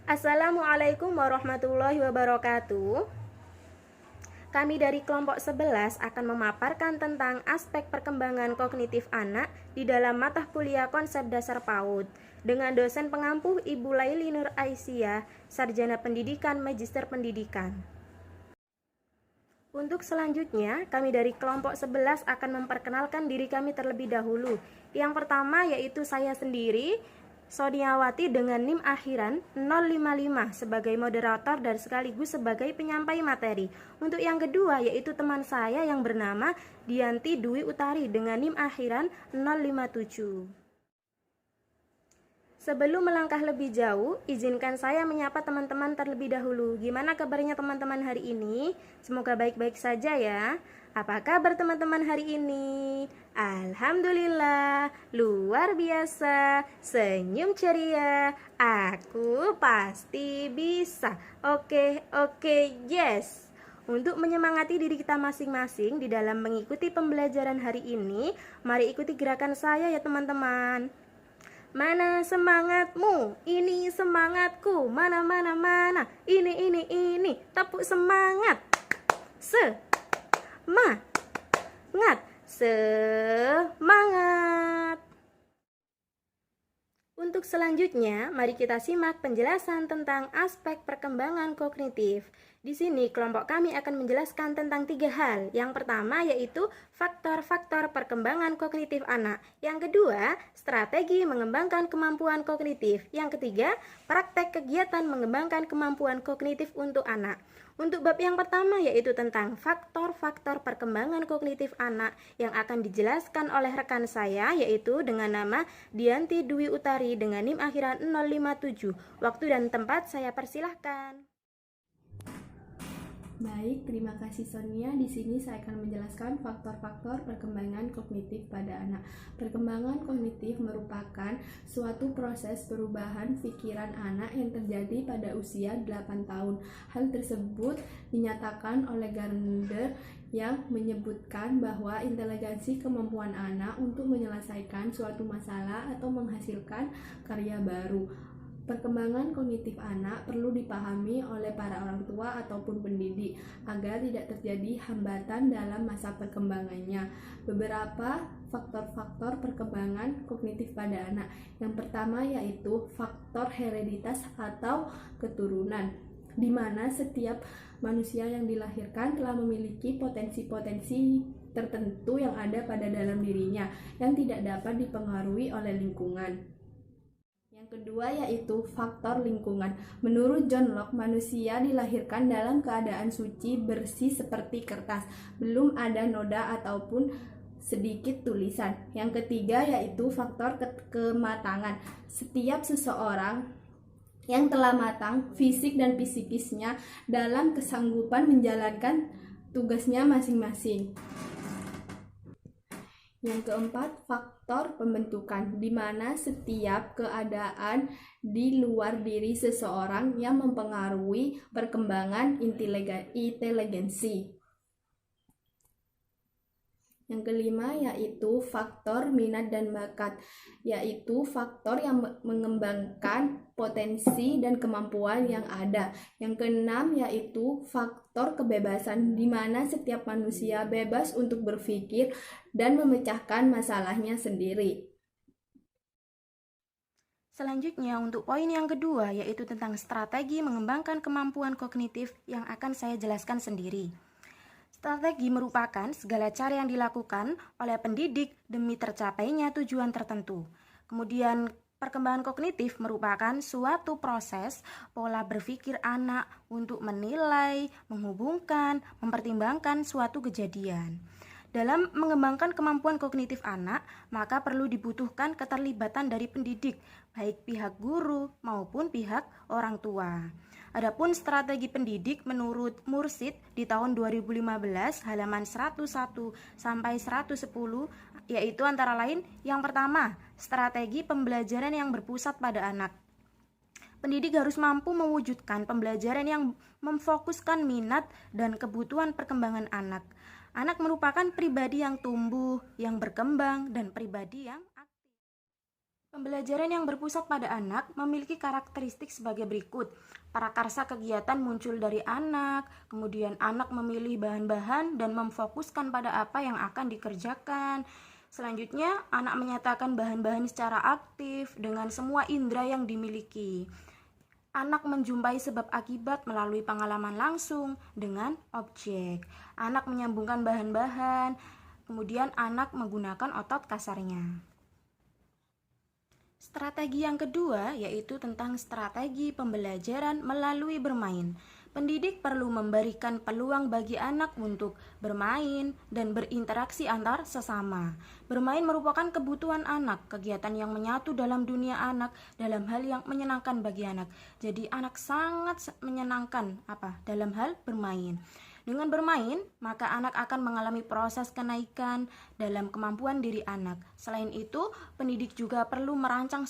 Assalamualaikum warahmatullahi wabarakatuh. Kami dari kelompok 11 akan memaparkan tentang aspek perkembangan kognitif anak di dalam mata kuliah konsep dasar PAUD dengan dosen pengampu Ibu Laili Nur Aisyah, Sarjana Pendidikan Magister Pendidikan. Untuk selanjutnya, kami dari kelompok 11 akan memperkenalkan diri kami terlebih dahulu. Yang pertama yaitu saya sendiri, Soniawati dengan NIM akhiran 055 sebagai moderator dan sekaligus sebagai penyampai materi. Untuk yang kedua yaitu teman saya yang bernama Dianti Dwi Utari dengan NIM akhiran 057. Sebelum melangkah lebih jauh, izinkan saya menyapa teman-teman terlebih dahulu. Gimana kabarnya teman-teman hari ini? Semoga baik-baik saja ya. Apa kabar teman-teman hari ini? Alhamdulillah, luar biasa, senyum ceria, aku pasti bisa. Oke, yes. Untuk menyemangati diri kita masing-masing di dalam mengikuti pembelajaran hari ini, mari ikuti gerakan saya ya teman-teman. Mana semangatmu? Ini semangatku. Mana. Ini. Tepuk semangat. Semangat. Untuk selanjutnya, mari kita simak penjelasan tentang aspek perkembangan kognitif. Di sini kelompok kami akan menjelaskan tentang 3 hal. Yang pertama yaitu faktor-faktor perkembangan kognitif anak. Yang kedua, strategi mengembangkan kemampuan kognitif. Yang ketiga, praktek kegiatan mengembangkan kemampuan kognitif untuk anak. Untuk bab yang pertama yaitu tentang faktor-faktor perkembangan kognitif anak yang akan dijelaskan oleh rekan saya yaitu dengan nama Dianti Dwi Utari dengan NIM akhiran 057. Waktu dan tempat saya persilahkan. Baik, terima kasih Sonia. Di sini saya akan menjelaskan faktor-faktor perkembangan kognitif pada anak. Perkembangan kognitif merupakan suatu proses perubahan pikiran anak yang terjadi pada usia 8 tahun. Hal tersebut dinyatakan oleh Gardner yang menyebutkan bahwa inteligensi kemampuan anak untuk menyelesaikan suatu masalah atau menghasilkan karya baru. Perkembangan kognitif anak perlu dipahami oleh para orang tua ataupun pendidik agar tidak terjadi hambatan dalam masa perkembangannya. Beberapa faktor-faktor perkembangan kognitif pada anak. Yang pertama yaitu faktor hereditas atau keturunan, di mana setiap manusia yang dilahirkan telah memiliki potensi-potensi tertentu yang ada pada dalam dirinya yang tidak dapat dipengaruhi oleh lingkungan. Yang kedua yaitu faktor lingkungan. Menurut John Locke, manusia dilahirkan dalam keadaan suci, bersih seperti kertas, belum ada noda ataupun sedikit tulisan. Yang ketiga yaitu faktor kematangan. Setiap seseorang yang telah matang fisik dan psikisnya dalam kesanggupan menjalankan tugasnya masing-masing. Yang keempat, faktor pembentukan, di mana setiap keadaan di luar diri seseorang yang mempengaruhi perkembangan inteligensi. Yang kelima yaitu faktor minat dan bakat, yaitu faktor yang mengembangkan potensi dan kemampuan yang ada. Yang keenam yaitu faktor kebebasan, di mana setiap manusia bebas untuk berpikir dan memecahkan masalahnya sendiri. Selanjutnya untuk poin yang kedua yaitu tentang strategi mengembangkan kemampuan kognitif yang akan saya jelaskan sendiri. Strategi merupakan segala cara yang dilakukan oleh pendidik demi tercapainya tujuan tertentu. Kemudian perkembangan kognitif merupakan suatu proses pola berpikir anak untuk menilai, menghubungkan, mempertimbangkan suatu kejadian. Dalam mengembangkan kemampuan kognitif anak, maka perlu dibutuhkan keterlibatan dari pendidik, baik pihak guru maupun pihak orang tua. Adapun strategi pendidik menurut Mursid di tahun 2015 halaman 101 sampai 110 yaitu antara lain yang pertama, strategi pembelajaran yang berpusat pada anak. Pendidik harus mampu mewujudkan pembelajaran yang memfokuskan minat dan kebutuhan perkembangan anak. Anak merupakan pribadi yang tumbuh, yang berkembang, dan pribadi yang aktif. Pembelajaran yang berpusat pada anak memiliki karakteristik sebagai berikut. Prakarsa kegiatan muncul dari anak, kemudian anak memilih bahan-bahan dan memfokuskan pada apa yang akan dikerjakan. Selanjutnya, anak menyatakan bahan-bahan secara aktif dengan semua indera yang dimiliki. Anak menjumpai sebab akibat melalui pengalaman langsung dengan objek. Anak menyambungkan bahan-bahan, kemudian anak menggunakan otot kasarnya. Strategi yang kedua yaitu tentang strategi pembelajaran melalui bermain. Pendidik perlu memberikan peluang bagi anak untuk bermain dan berinteraksi antar sesama. Bermain merupakan kebutuhan anak, kegiatan yang menyatu dalam dunia anak dalam hal yang menyenangkan bagi anak. Jadi anak sangat menyenangkan dalam hal bermain. Dengan bermain, maka anak akan mengalami proses kenaikan dalam kemampuan diri anak. Selain itu, pendidik juga perlu merancang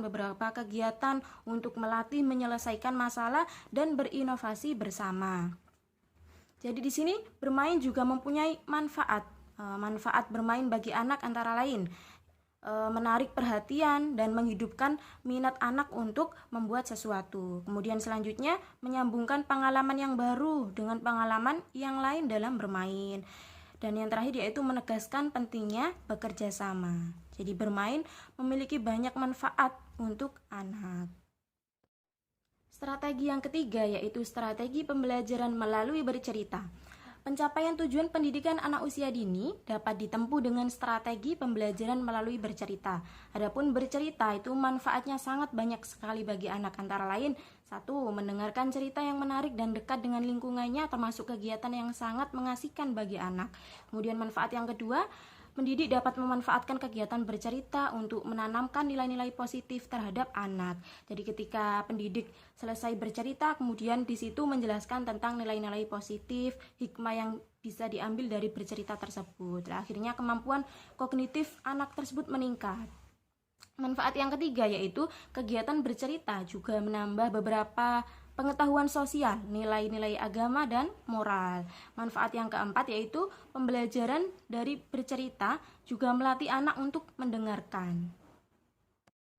beberapa kegiatan untuk melatih menyelesaikan masalah dan berinovasi bersama. Jadi di sini bermain juga mempunyai manfaat. Manfaat bermain bagi anak antara lain menarik perhatian dan menghidupkan minat anak untuk membuat sesuatu. Kemudian selanjutnya menyambungkan pengalaman yang baru dengan pengalaman yang lain dalam bermain. Dan yang terakhir yaitu menegaskan pentingnya bekerja sama. Jadi bermain memiliki banyak manfaat untuk anak. Strategi yang ketiga yaitu strategi pembelajaran melalui bercerita. Pencapaian tujuan pendidikan anak usia dini dapat ditempuh dengan strategi pembelajaran melalui bercerita. Adapun bercerita itu manfaatnya sangat banyak sekali bagi anak, antara lain 1. Mendengarkan cerita yang menarik dan dekat dengan lingkungannya termasuk kegiatan yang sangat mengasihkan bagi anak. Kemudian manfaat yang kedua, pendidik dapat memanfaatkan kegiatan bercerita untuk menanamkan nilai-nilai positif terhadap anak. Jadi ketika pendidik selesai bercerita, kemudian di situ menjelaskan tentang nilai-nilai positif, hikmah yang bisa diambil dari bercerita tersebut. Akhirnya kemampuan kognitif anak tersebut meningkat. Manfaat yang ketiga yaitu kegiatan bercerita juga menambah beberapa pengetahuan sosial, nilai-nilai agama dan moral. Manfaat yang keempat yaitu pembelajaran dari bercerita juga melatih anak untuk mendengarkan.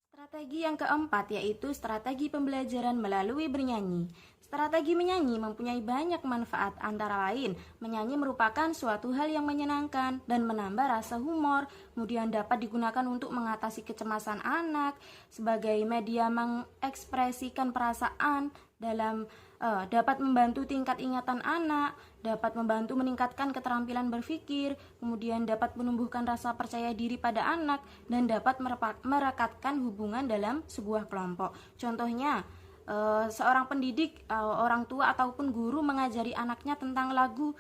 Strategi yang keempat yaitu strategi pembelajaran melalui bernyanyi. Strategi menyanyi mempunyai banyak manfaat, antara lain menyanyi merupakan suatu hal yang menyenangkan dan menambah rasa humor, kemudian dapat digunakan untuk mengatasi kecemasan anak, sebagai media mengekspresikan perasaan, dapat membantu tingkat ingatan anak, dapat membantu meningkatkan keterampilan berpikir, kemudian dapat menumbuhkan rasa percaya diri pada anak, dan dapat merekatkan hubungan dalam sebuah kelompok. Contohnya, seorang pendidik, orang tua ataupun guru mengajari anaknya tentang lagu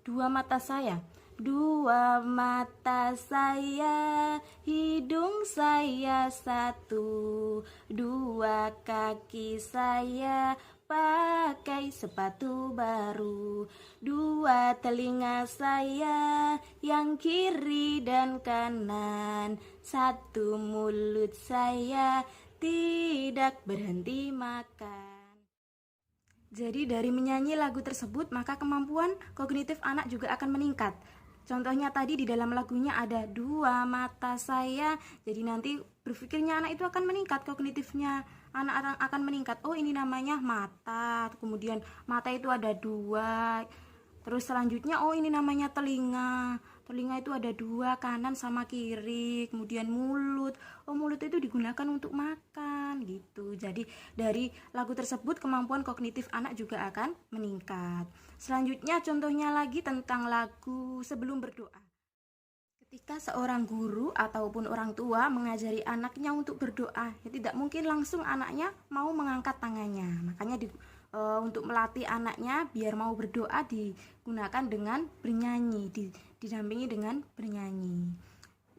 Dua Mata Saya. Dua mata saya, hidung saya satu, dua kaki saya pakai sepatu baru, dua telinga saya yang kiri dan kanan, satu mulut saya tidak berhenti makan. Jadi dari menyanyi lagu tersebut maka kemampuan kognitif anak juga akan meningkat. Contohnya tadi di dalam lagunya ada dua mata saya. Jadi nanti berpikirnya anak itu akan meningkat, kognitifnya anak akan meningkat. Oh, ini namanya mata. Kemudian mata itu ada dua. Terus selanjutnya, oh ini namanya telinga. Telinga itu ada dua, kanan sama kiri. Kemudian mulut. Oh, mulut itu digunakan untuk makan gitu. Jadi dari lagu tersebut kemampuan kognitif anak juga akan meningkat. Selanjutnya contohnya lagi tentang lagu Sebelum Berdoa. Ketika seorang guru ataupun orang tua mengajari anaknya untuk berdoa, ya tidak mungkin langsung anaknya mau mengangkat tangannya. Makanya untuk melatih anaknya biar mau berdoa digunakan dengan bernyanyi, didampingi dengan bernyanyi.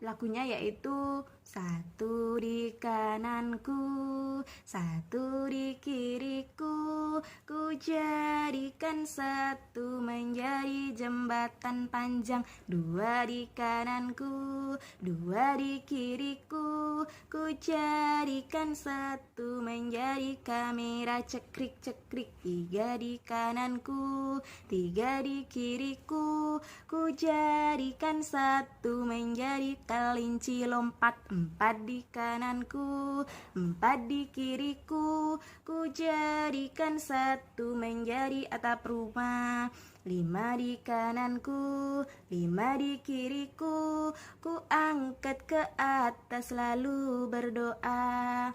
Lagunya yaitu satu di kananku, satu di kiriku, ku jadikan satu menjadi jembatan panjang. Dua di kananku, dua di kiriku, ku jadikan satu menjadi kamera cekrik-cekrik. Tiga di kananku, tiga di kiriku, ku jadikan satu menjadi kelinci lompat. Empat di kananku, empat di kiriku, ku jadikan satu menjadi atap rumah. Lima di kananku, lima di kiriku, ku angkat ke atas lalu berdoa.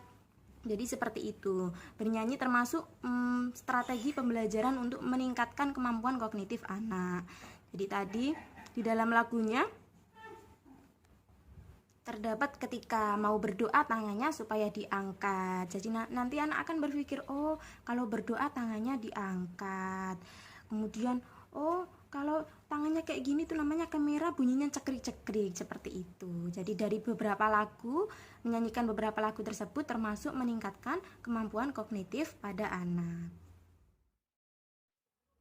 Jadi seperti itu. Bernyanyi termasuk strategi pembelajaran untuk meningkatkan kemampuan kognitif anak. Jadi tadi di dalam lagunya terdapat ketika mau berdoa tangannya supaya diangkat. Jadi nanti anak akan berpikir, oh kalau berdoa tangannya diangkat. Kemudian, oh kalau tangannya kayak gini tuh namanya kamera, bunyinya cekrik-cekrik, seperti itu. Jadi dari beberapa lagu, menyanyikan beberapa lagu tersebut termasuk meningkatkan kemampuan kognitif pada anak.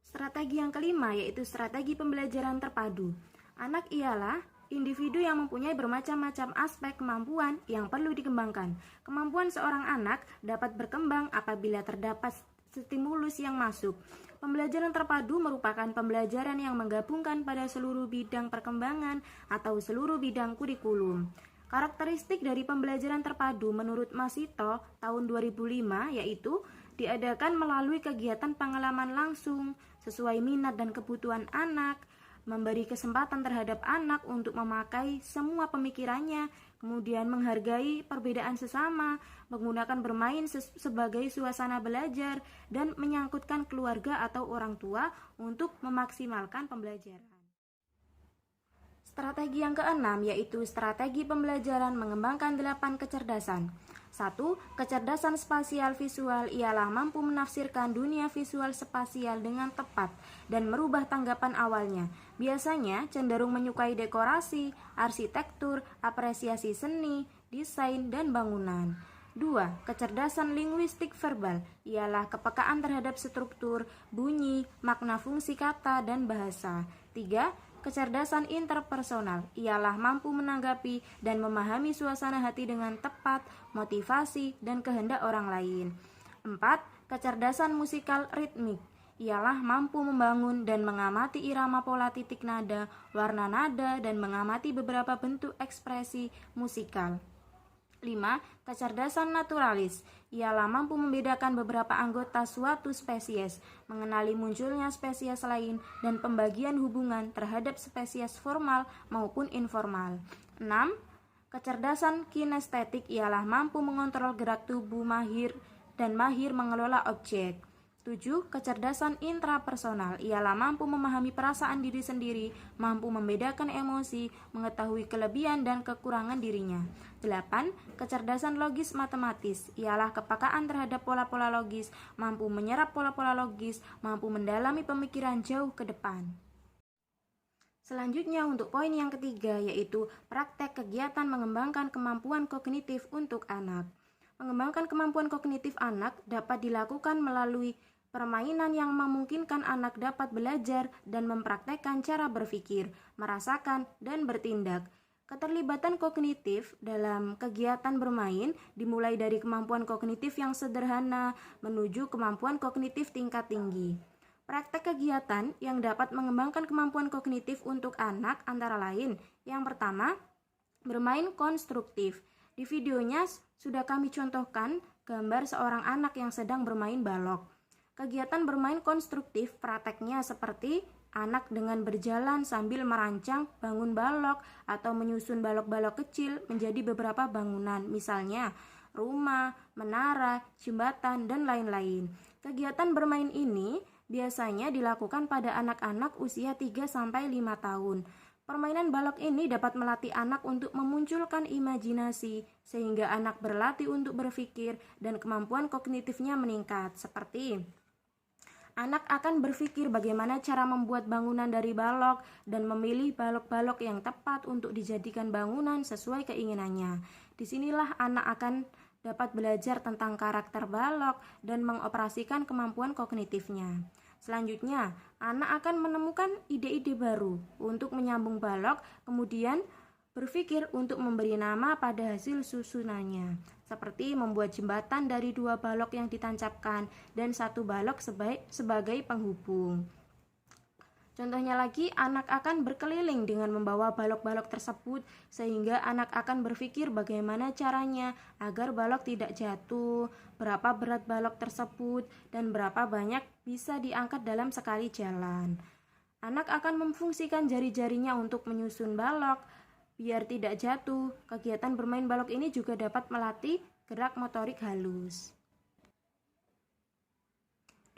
Strategi yang kelima yaitu strategi pembelajaran terpadu. Anak ialah individu yang mempunyai bermacam-macam aspek kemampuan yang perlu dikembangkan. Kemampuan seorang anak dapat berkembang apabila terdapat stimulus yang masuk. Pembelajaran terpadu merupakan pembelajaran yang menggabungkan pada seluruh bidang perkembangan atau seluruh bidang kurikulum. Karakteristik dari pembelajaran terpadu menurut Masito tahun 2005 yaitu diadakan melalui kegiatan pengalaman langsung sesuai minat dan kebutuhan anak, memberi kesempatan terhadap anak untuk memakai semua pemikirannya, kemudian menghargai perbedaan sesama, menggunakan bermain sebagai suasana belajar, dan menyangkutkan keluarga atau orang tua untuk memaksimalkan pembelajaran. Strategi yang keenam yaitu strategi pembelajaran mengembangkan 8 kecerdasan. 1. Kecerdasan spasial visual ialah mampu menafsirkan dunia visual spasial dengan tepat dan merubah tanggapan awalnya. Biasanya cenderung menyukai dekorasi, arsitektur, apresiasi seni, desain, dan bangunan. 2. Kecerdasan linguistik verbal ialah kepekaan terhadap struktur, bunyi, makna fungsi kata, dan bahasa. 3. Kecerdasan interpersonal ialah mampu menanggapi dan memahami suasana hati dengan tepat, motivasi, dan kehendak orang lain. 4. Kecerdasan musikal ritmik ialah mampu membangun dan mengamati irama pola titik nada, warna nada, dan mengamati beberapa bentuk ekspresi musikal. 5. Kecerdasan naturalis ialah mampu membedakan beberapa anggota suatu spesies, mengenali munculnya spesies lain, dan pembagian hubungan terhadap spesies formal maupun informal. 6. Kecerdasan kinestetik ialah mampu mengontrol gerak tubuh dan mahir mengelola objek. 7. Kecerdasan intrapersonal ialah mampu memahami perasaan diri sendiri, mampu membedakan emosi, mengetahui kelebihan dan kekurangan dirinya. 8. Kecerdasan logis matematis ialah kepekaan terhadap pola-pola logis, mampu menyerap pola-pola logis, mampu mendalami pemikiran jauh ke depan. Selanjutnya untuk poin yang ketiga yaitu praktek kegiatan mengembangkan kemampuan kognitif untuk anak. Mengembangkan kemampuan kognitif anak dapat dilakukan melalui permainan yang memungkinkan anak dapat belajar dan mempraktekkan cara berpikir, merasakan, dan bertindak. Keterlibatan kognitif dalam kegiatan bermain dimulai dari kemampuan kognitif yang sederhana menuju kemampuan kognitif tingkat tinggi. Praktek kegiatan yang dapat mengembangkan kemampuan kognitif untuk anak antara lain, yang pertama, bermain konstruktif. Di videonya sudah kami contohkan gambar seorang anak yang sedang bermain balok. Kegiatan bermain konstruktif prakteknya seperti anak dengan berjalan sambil merancang bangun balok atau menyusun balok-balok kecil menjadi beberapa bangunan, misalnya rumah, menara, jembatan, dan lain-lain. Kegiatan bermain ini biasanya dilakukan pada anak-anak usia 3-5 tahun. Permainan balok ini dapat melatih anak untuk memunculkan imajinasi, sehingga anak berlatih untuk berpikir dan kemampuan kognitifnya meningkat, seperti anak akan berpikir bagaimana cara membuat bangunan dari balok dan memilih balok-balok yang tepat untuk dijadikan bangunan sesuai keinginannya. Disinilah anak akan dapat belajar tentang karakter balok dan mengoperasikan kemampuan kognitifnya. Selanjutnya, anak akan menemukan ide-ide baru untuk menyambung balok, kemudian berpikir untuk memberi nama pada hasil susunannya, seperti membuat jembatan dari 2 balok yang ditancapkan dan 1 balok sebagai penghubung. Contohnya lagi, anak akan berkeliling dengan membawa balok-balok tersebut, sehingga anak akan berpikir bagaimana caranya agar balok tidak jatuh, berapa berat balok tersebut, dan berapa banyak bisa diangkat dalam sekali jalan. Anak akan memfungsikan jari-jarinya untuk menyusun balok, biar tidak jatuh. Kegiatan bermain balok ini juga dapat melatih gerak motorik halus.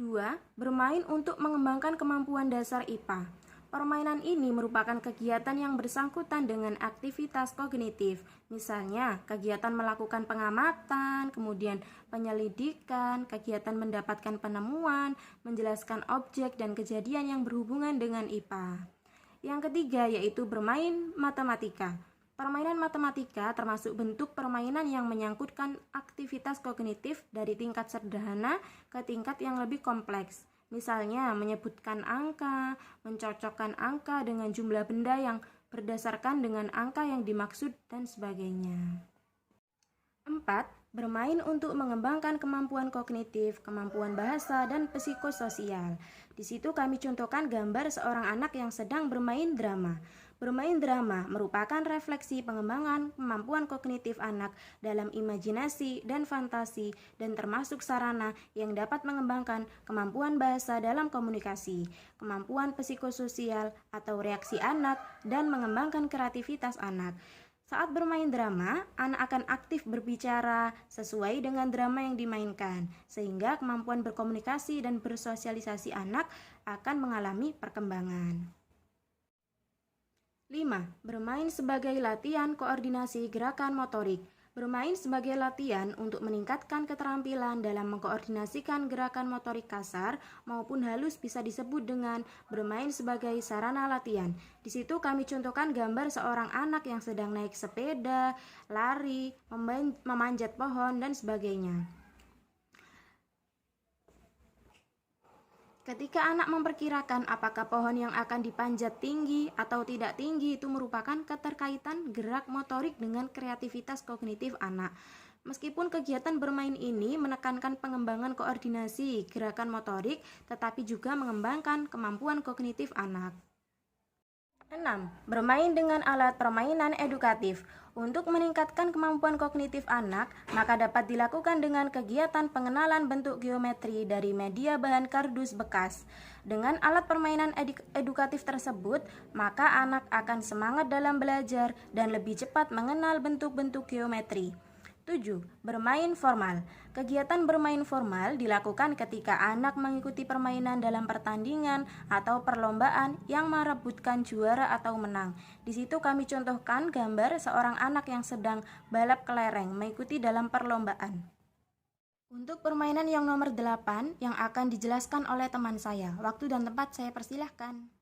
2. Bermain untuk mengembangkan kemampuan dasar IPA. Permainan ini merupakan kegiatan yang bersangkutan dengan aktivitas kognitif, misalnya kegiatan melakukan pengamatan, kemudian penyelidikan, kegiatan mendapatkan penemuan, menjelaskan objek dan kejadian yang berhubungan dengan IPA. Yang ketiga yaitu bermain matematika. Permainan matematika termasuk bentuk permainan yang menyangkutkan aktivitas kognitif dari tingkat sederhana ke tingkat yang lebih kompleks. Misalnya menyebutkan angka, mencocokkan angka dengan jumlah benda yang berdasarkan dengan angka yang dimaksud, dan sebagainya. 4. Bermain untuk mengembangkan kemampuan kognitif, kemampuan bahasa, dan psikososial. Di situ kami contohkan gambar seorang anak yang sedang bermain drama. Bermain drama merupakan refleksi pengembangan kemampuan kognitif anak dalam imajinasi dan fantasi, dan termasuk sarana yang dapat mengembangkan kemampuan bahasa dalam komunikasi, kemampuan psikososial atau reaksi anak, dan mengembangkan kreativitas anak. Saat bermain drama, anak akan aktif berbicara sesuai dengan drama yang dimainkan, sehingga kemampuan berkomunikasi dan bersosialisasi anak akan mengalami perkembangan. 5. Bermain sebagai latihan koordinasi gerakan motorik. Bermain sebagai latihan untuk meningkatkan keterampilan dalam mengkoordinasikan gerakan motorik kasar maupun halus bisa disebut dengan bermain sebagai sarana latihan. Di situ kami contohkan gambar seorang anak yang sedang naik sepeda, lari, memanjat pohon, dan sebagainya. Ketika anak memperkirakan apakah pohon yang akan dipanjat tinggi atau tidak tinggi, itu merupakan keterkaitan gerak motorik dengan kreativitas kognitif anak. Meskipun kegiatan bermain ini menekankan pengembangan koordinasi gerakan motorik, tetapi juga mengembangkan kemampuan kognitif anak. 6. Bermain dengan alat permainan edukatif. Untuk meningkatkan kemampuan kognitif anak, maka dapat dilakukan dengan kegiatan pengenalan bentuk geometri dari media bahan kardus bekas. Dengan alat permainan edukatif tersebut, maka anak akan semangat dalam belajar dan lebih cepat mengenal bentuk-bentuk geometri. 7. Bermain formal. Kegiatan bermain formal dilakukan ketika anak mengikuti permainan dalam pertandingan atau perlombaan yang merebutkan juara atau menang. Di situ kami contohkan gambar seorang anak yang sedang balap kelereng mengikuti dalam perlombaan. Untuk permainan yang nomor 8 yang akan dijelaskan oleh teman saya. Waktu dan tempat saya persilahkan.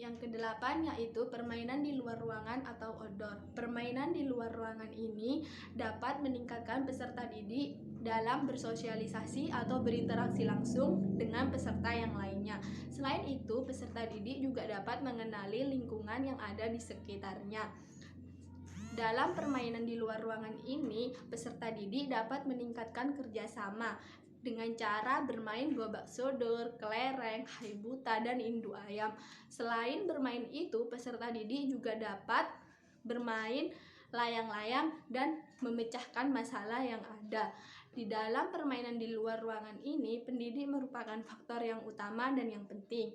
Yang kedelapan yaitu permainan di luar ruangan atau outdoor. Permainan di luar ruangan ini dapat meningkatkan peserta didik dalam bersosialisasi atau berinteraksi langsung dengan peserta yang lainnya. Selain itu, peserta didik juga dapat mengenali lingkungan yang ada di sekitarnya. Dalam permainan di luar ruangan ini, peserta didik dapat meningkatkan kerjasama dengan cara bermain gobak sodor, kelereng, haibuta, dan indu ayam. Selain bermain itu, peserta didik juga dapat bermain layang-layang dan memecahkan masalah yang ada. Di dalam permainan di luar ruangan ini, pendidik merupakan faktor yang utama dan yang penting,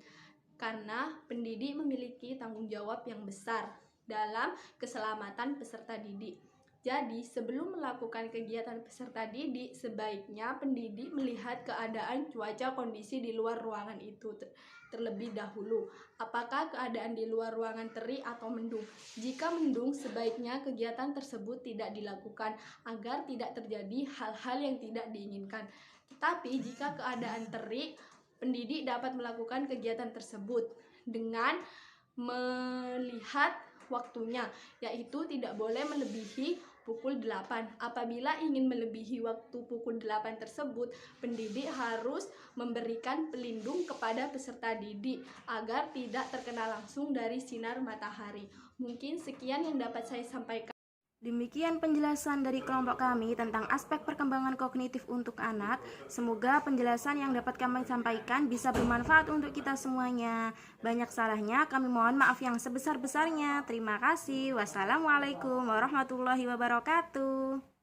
karena pendidik memiliki tanggung jawab yang besar dalam keselamatan peserta didik. Jadi, sebelum melakukan kegiatan peserta didik, sebaiknya pendidik melihat keadaan cuaca kondisi di luar ruangan itu terlebih dahulu. Apakah keadaan di luar ruangan terik atau mendung? Jika mendung, sebaiknya kegiatan tersebut tidak dilakukan agar tidak terjadi hal-hal yang tidak diinginkan. Tetapi jika keadaan terik, pendidik dapat melakukan kegiatan tersebut dengan melihat waktunya, yaitu tidak boleh melebihi pukul 8. Apabila ingin melebihi waktu pukul 8 tersebut, pendidik harus memberikan pelindung kepada peserta didik agar tidak terkena langsung dari sinar matahari. Mungkin sekian yang dapat saya sampaikan. Demikian penjelasan dari kelompok kami tentang aspek perkembangan kognitif untuk anak. Semoga penjelasan yang dapat kami sampaikan bisa bermanfaat untuk kita semuanya. Banyak salahnya, kami mohon maaf yang sebesar-besarnya. Terima kasih. Wassalamualaikum warahmatullahi wabarakatuh.